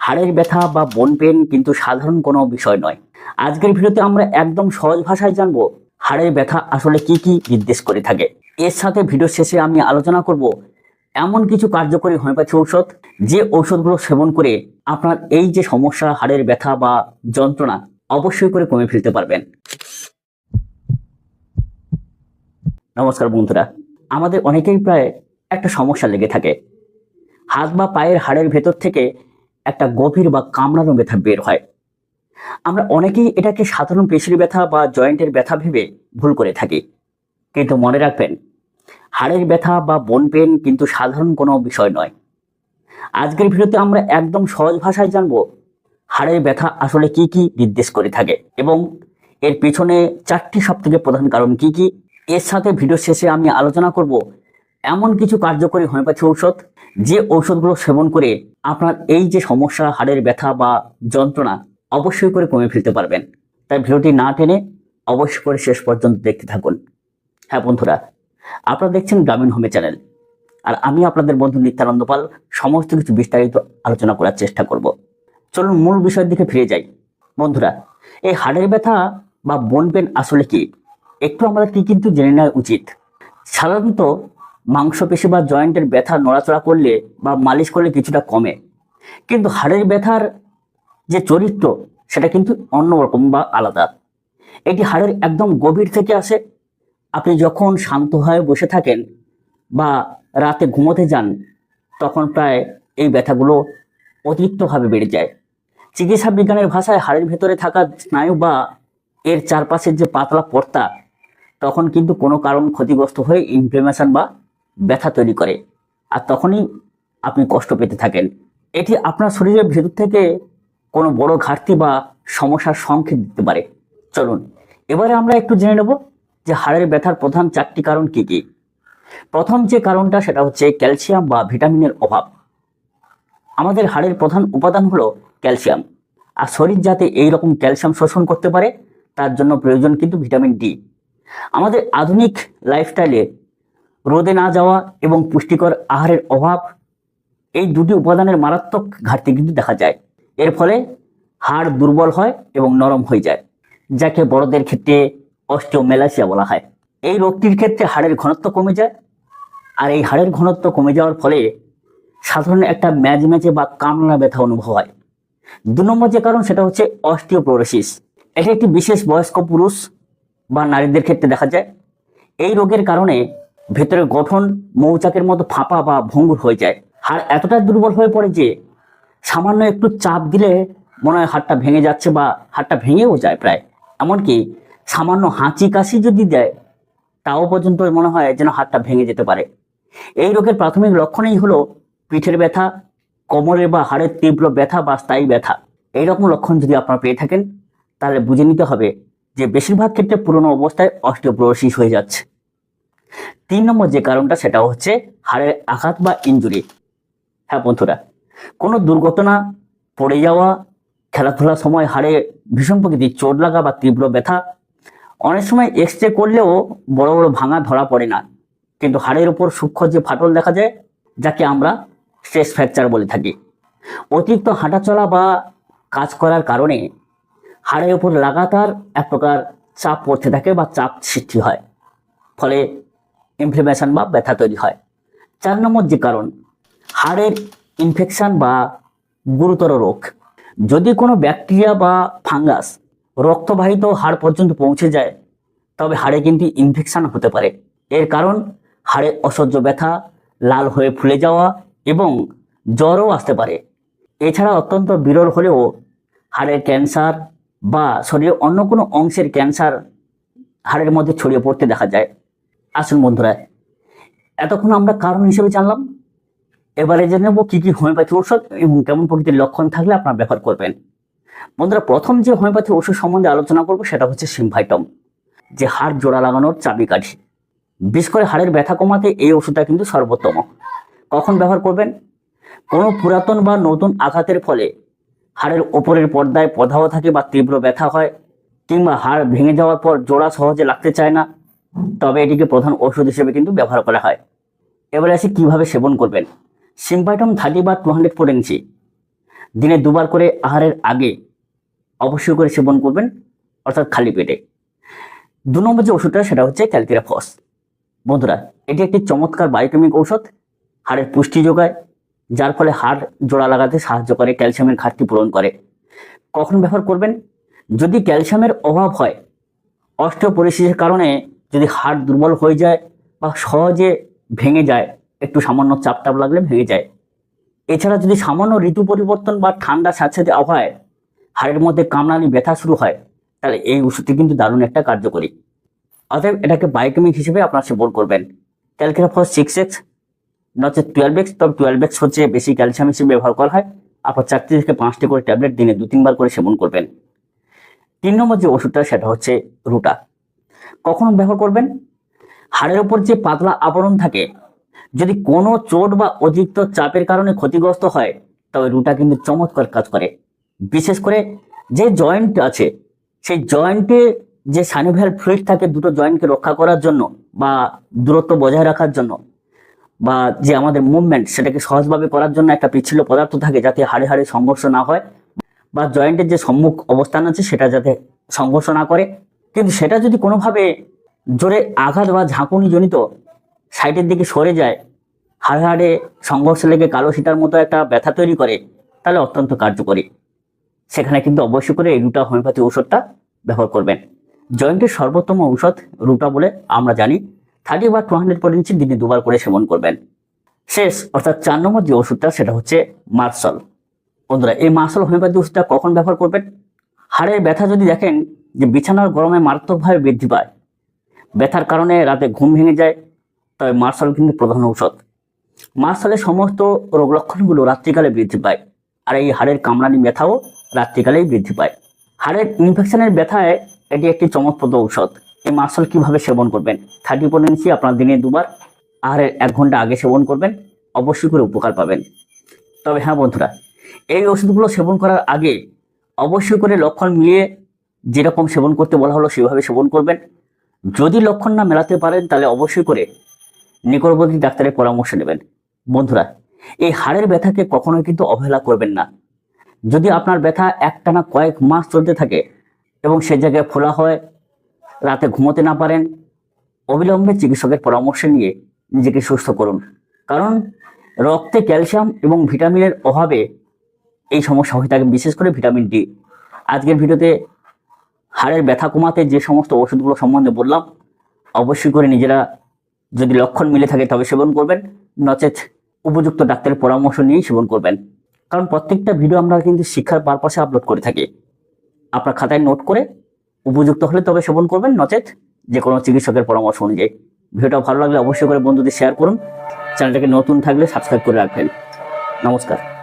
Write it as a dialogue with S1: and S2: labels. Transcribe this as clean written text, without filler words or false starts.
S1: হাড়ের ব্যথা বা বোন পেন কিন্তু সাধারণ কোনো বিষয় নয়। আজকের ভিডিওতে আমরা একদম সহজ ভাষায় জানবো হাড়ের ব্যথা আসলে কি কি নির্দেশ করে থাকে। এর সাথে ভিডিও শেষে আমি আলোচনা করব এমন কিছু কার্যকরী হোমিওপ্যাথি ঔষধ, যে ঔষধগুলো সেবন করে আপনার এই যে সমস্যা হাড়ের ব্যথা বা যন্ত্রণা অবশ্যই করে কমে ফেলতে পারবেন। নমস্কার বন্ধুরা, আমাদের অনেকেই প্রায় একটা সমস্যা লেগে থাকে। হাত বা পায়ের হাড়ের ভেতর থেকে একটা গভীর বা কামড়ানো ব্যথা বের হয়। আমরা অনেকেই এটাকে সাধারণ পেশির ব্যথা বা জয়েন্টের ব্যথা ভেবে ভুল করে থাকি, কিন্তু মনে রাখবেন হাড়ের ব্যথা বা বোন পেন কিন্তু সাধারণ কোনো বিষয় নয়। আজকের ভিডিওতে আমরা একদম সহজ ভাষায় জানবো হাড়ের ব্যথা আসলে কি কি নির্দেশ করে থাকে এবং এর পিছনে চারটি সবথেকে প্রধান কারণ কি কি। এর সাথে ভিডিও শেষে আমি আলোচনা করব এমন কিছু কার্যকরী হোমিওপ্যাথি ঔষধ, যে ঔষধগুলো সেবন করে আপনার এই যে সমস্যা হাড়ের ব্যথা বা যন্ত্রণা অবশ্যই করে কমে ফেলতে পারবেন। তাই ভিডিওটি না টেনে অবশ্যই করে শেষ পর্যন্ত দেখতে থাকুন। হ্যাঁ বন্ধুরা, আপনারা দেখছেন গ্রামীণ হোমে চ্যানেল, আর আমি আপনাদের বন্ধু নিত্যানন্দ পাল সমস্ত কিছু বিস্তারিত আলোচনা করার চেষ্টা করব। চলুন মূল বিষয়ের দিকে ফিরে যাই। বন্ধুরা, এই হাড়ের ব্যথা বা বোন পেন আসলে কি, একটু আমাদের কি কিন্তু জেনে নেওয়া উচিত। সাধারণত মাংসপেশি বা জয়েন্টের ব্যথা নড়াচড়া করলে বা মালিশ করলে কিছুটা কমে, কিন্তু হাড়ের ব্যথার যে চরিত্র সেটা কিন্তু অন্যরকম বা আলাদা। এটি হাড়ের একদম গভীর থেকে আসে। আপনি যখন শান্ত হয়ে বসে থাকেন বা রাতে ঘুমোতে যান, তখন প্রায় এই ব্যথাগুলো অতিরিক্তভাবে বেড়ে যায়। চিকিৎসা বিজ্ঞানের ভাষায় হাড়ের ভেতরে থাকা স্নায়ু বা এর চারপাশের যে পাতলা পর্দা তখন কিন্তু কোনো কারণ ক্ষতিগ্রস্ত হয়ে ইনফ্লেমেশন বা ব্যথা তৈরি করে, আর তখনই আপনি কষ্ট পেতে থাকেন। এটি আপনার শরীরের ভেতর থেকে কোনো বড় ঘাটতি বা সমস্যার সংকেত দিতে পারে। চলুন এবারে আমরা একটু জেনে নেব যে হাড়ের ব্যথার প্রধান চারটি কারণ কি কি। প্রথম যে কারণটা সেটা হচ্ছে ক্যালসিয়াম বা ভিটামিনের অভাব। আমাদের হাড়ের প্রধান উপাদান হলো ক্যালসিয়াম, আর শরীর যাতে এই রকম ক্যালসিয়াম শোষণ করতে পারে তার জন্য প্রয়োজন কিন্তু ভিটামিন ডি। আমাদের আধুনিক লাইফস্টাইলে রোদে না যাওয়া এবং পুষ্টিকর আহারের অভাব, এই দুটি উপাদানের মারাত্মক ঘাটতি কিন্তু দেখা যায়। এর ফলে হাড় দুর্বল হয় এবং নরম হয়ে যায়, যাকে বড়দের ক্ষেত্রে অস্টিওমেলাসিয়া বলা হয়। এই রোগটির ক্ষেত্রে হাড়ের ঘনত্ব কমে যায়, আর এই হাড়ের ঘনত্ব কমে যাওয়ার ফলে সাধারণ একটা ম্যাজম্যাজে বা কামড়ানো ব্যথা অনুভব হয়। 2 নম্বর যে কারণ সেটা হচ্ছে অস্টিওপোরোসিস। এটি একটি বিশেষ বয়স্ক পুরুষ বা নারীদের ক্ষেত্রে দেখা যায়। এই রোগের কারণে ভেতরের গঠন মৌচাকের মতো ফাঁপা বা ভঙ্গুর হয়ে যায়। হাড় এতটা দুর্বল হয়ে পড়ে যে সামান্য একটু চাপ দিলে মনে হয় হাড়টা ভেঙে যাচ্ছে বা হাড়টা ভেঙেও যায় প্রায়। এমনকি সামান্য হাঁচি কাশি যদি দেয় তাও পর্যন্ত মনে হয় যেন হাড়টা ভেঙে যেতে পারে। এই রোগের প্রাথমিক লক্ষণই হলো পিঠের ব্যথা, কোমরের বা হাড়ের তীব্র ব্যথা বা স্থায়ী ব্যথা। এইরকম লক্ষণ যদি আপনারা পেয়ে থাকেন তাহলে বুঝে নিতে হবে যে বেশিরভাগ ক্ষেত্রে পুরনো অবস্থায় অস্টিওপোরোসিস হয়ে যাচ্ছে। 3 নম্বর যে কারণটা সেটা হচ্ছে হাড়ের আঘাত বা ইনজুরি। হ্যাঁ বন্ধুরা, কোনো দুর্ঘটনা, পড়ে যাওয়া, খেলাধুলার সময় হাড়ে ভীষণ প্রকৃতির চোট লাগা বা তীব্র ব্যথা, অনেক সময় এক্সরে করলেও বড় বড় ভাঙা ধরা পড়ে না, কিন্তু হাড়ের উপর সূক্ষ্ম যে ফাটল দেখা যায় যাকে আমরা স্ট্রেস ফ্র্যাকচার বলে থাকি। অতিরিক্ত হাঁটাচলা বা কাজ করার কারণে হাড়ের উপর লাগাতার এক প্রকার চাপ পড়তে থাকে বা চাপ সৃষ্টি হয়, ফলে ইনফ্লেমেশন বা ব্যথা তৈরি হয়। 4 নম্বর যে কারণ হাড়ের ইনফেকশন বা গুরুতর রোগ। যদি কোনো ব্যাকটেরিয়া বা ফাঙ্গাস রক্তবাহিত হাড় পর্যন্ত পৌঁছে যায় তবে হাড়ে কিন্তু ইনফেকশন হতে পারে। এর কারণ হাড়ে অসহ্য ব্যথা, লাল হয়ে ফুলে যাওয়া এবং জ্বরও আসতে পারে। এছাড়া অত্যন্ত বিরল হলেও হাড়ের ক্যান্সার বা শরীরের অন্য কোনো অংশের ক্যান্সার হাড়ের মধ্যে ছড়িয়ে পড়তে দেখা যায়। আসুন বন্ধুরা, এতক্ষণ আমরা কারণ হিসেবে জানলাম, এবারে জেনে নেব কি কি হোমিওপ্যাথি ঔষধ এবং কেমন প্রকৃতির লক্ষণ থাকলে আপনারা ব্যবহার করবেন। বন্ধুরা, প্রথম যে হোমিওপ্যাথি ওষুধ সম্বন্ধে আলোচনা করব সেটা হচ্ছে সিমভাইটম, যে হাড় জোড়া লাগানোর চাবিকাঠি। বিশেষ করে হাড়ের ব্যথা কমাতে এই ওষুধটা কিন্তু সর্বোত্তম। কখন ব্যবহার করবেন? কোনো পুরাতন বা নতুন আঘাতের ফলে হাড়ের ওপরের পর্দায় প্রদাহ থাকে বা তীব্র ব্যথা হয়, কিংবা হাড় ভেঙে যাওয়ার পর জোড়া সহজে লাগতে চায় না, তবে এটিকে প্রধান ওষুধ হিসেবে কিন্তু ব্যবহার করা হয়। এবারে আসি কিভাবে সেবন করবেন। সিমভাইটম 30 বা 200 potency দিনে 2বার করে আহারের আগে অবশ্যই করে সেবন করবেন, অর্থাৎ খালি পেটে। 2 নম্বর যে ওষুধটা সেটা হচ্ছে ক্যালকিরাফস। বন্ধুরা, এটি একটি চমৎকার বায়োকেমিক ঔষধ, হাড়ের পুষ্টি যোগায়, যার ফলে হাড় জোড়া লাগাতে সাহায্য করে, ক্যালসিয়ামের ঘাটতি পূরণ করে। কখন ব্যবহার করবেন? যদি ক্যালসিয়ামের অভাব হয়, অস্টিওপোরোসিসের কারণে যদি হাড় দুর্বল হয়ে যায় বা সহজে ভেঙে যায়, একটু সামান্য চাপ টাপ লাগলে ভেঙে যায়। এছাড়া যদি সামান্য ঋতু পরিবর্তন বা ঠান্ডা স্যাঁতসেঁতে আবহাওয়ায় হাড়ের মধ্যে কামড়ানি ব্যথা শুরু হয়, তাহলে এই ওষুধটি কিন্তু দারুণ একটা কার্যকরী। অতএব এটাকে বায়োকেমিক হিসেবে আপনারা সেবন করবেন। ক্যালকিরাফস 6x নচেত 12x, তবে 12x হচ্ছে বেশি ক্যালসিয়াম হিসেবে ব্যবহার করা হয়। আপনার 4টি থেকে 5টি করে ট্যাবলেট দিনে 2-3বার করে সেবন করবেন। 3 নম্বর যে ওষুধটা সেটা হচ্ছে রুটা। কখন ব্যবহার করবেন? হাড়ের ওপর যে পাতলা আবরণ থাকে, যদি কোনো চোট বা অতিরিক্ত চাপের কারণে ক্ষতিগ্রস্ত হয়, তবে রুটা কিন্তু চমৎকার কাজ করে। বিশেষ করে যে জয়েন্ট আছে, সেই জয়েন্টে যে সাইনোভিয়াল ফ্লুইড থাকে দুটো জয়েন্টকে রক্ষা করার জন্য বা দূরত্ব বজায় রাখার জন্য, বা যে আমাদের মুভমেন্ট সেটাকে সহজভাবে করার জন্য একটা পিচ্ছিল পদার্থ থাকে, যাতে হাড়ে হাড়ে সংঘর্ষ না হয় বা জয়েন্টের যে সম্মুখ অবস্থান আছে সেটা যাতে সংঘর্ষ না করে। কিন্তু সেটা যদি কোনোভাবে জোরে আঘাত বা ঝাঁকুনি জনিত সাইডের দিকে সরে যায়, হাড়ে হাড়ে সংঘর্ষ লেগে কালো শিটার মতো একটা ব্যথা তৈরি করে, তাহলে অত্যন্ত কার্যকরী। সেখানে কিন্তু অবশ্যই করে এই রুটা হোমিওপ্যাথি ঔষধটা ব্যবহার করবেন। জয়েন্টের সর্বোত্তম ঔষধ রুটা বলে আমরা জানি। 30 বা 200 পটেন্সি দিনে 2বার করে সেবন করবেন। শেষ অর্থাৎ 4 নম্বর যে ওষুধটা সেটা হচ্ছে মার্সল। বন্ধুরা, এই মার্সল হোমিওপ্যাথি ওষুধটা কখন ব্যবহার করবেন? হাড়ের ব্যথা যদি দেখেন যে বিছানার গরমে মারাত্মকভাবে বৃদ্ধি পায়, ব্যথার কারণে রাতে ঘুম ভেঙে যায়, তবে মার্সল কিন্তু প্রধান ঔষধ। মার্সলের সমস্ত রোগ লক্ষণগুলো রাত্রিকালে বৃদ্ধি পায়, আর এই হাড়ের কামড়ানি ব্যথাও রাত্রিকালেই বৃদ্ধি পায়। হাড়ের ইনফেকশনের ব্যথায় এটি একটি চমৎপ্রদ ঔষধ। এই মার্সল কিভাবে সেবন করবেন? 30 পটেন্সি আপনার দিনে 2বার আহারের 1 ঘন্টা আগে সেবন করবেন, অবশ্যই করে উপকার পাবেন। তবে হ্যাঁ বন্ধুরা, এই ওষুধগুলো সেবন করার আগে অবশ্যই করে লক্ষণ মিলিয়ে যেরকম সেবন করতে বলা হলো সেভাবে সেবন করবেন। যদি লক্ষণ না মেলাতে পারেন, তাহলে অবশ্যই করে নিকটবর্তী ডাক্তারের পরামর্শ নেবেন। বন্ধুরা, এই হাড়ের ব্যথাকে কখনোই কিন্তু অবহেলা করবেন না। যদি আপনার ব্যথা একটানা কয়েক মাস চলতে থাকে এবং সে জায়গায় ফোলা হয়, রাতে ঘুমোতে না পারেন, অবিলম্বে চিকিৎসকের পরামর্শ নিয়ে নিজেকে সুস্থ করুন। কারণ রক্তে ক্যালসিয়াম এবং ভিটামিনের অভাবে এই সমস্যা হয়ে থাকে, বিশেষ করে ভিটামিন ডি। আজকের ভিডিওতে হাড়ের ব্যথা কমাতে যে সমস্ত ওষুধগুলো সম্বন্ধে বললাম, অবশ্যই করে নিজেরা যদি লক্ষণ মিলে থাকে তবে সেবন করবেন, নচেত উপযুক্ত ডাক্তারের পরামর্শ নিয়েই সেবন করবেন। কারণ প্রত্যেকটা ভিডিও আমরা কিন্তু শিক্ষার পারপাসে আপলোড করে থাকি। আপনার খাতায় নোট করে উপযুক্ত হলে তবে সেবন করবেন, নচেত যে কোনো চিকিৎসকের পরামর্শ অনুযায়ী। ভিডিওটা ভালো লাগলে অবশ্যই করে বন্ধুদের শেয়ার করুন। চ্যানেলটাকে নতুন থাকলে সাবস্ক্রাইব করে রাখবেন। নমস্কার।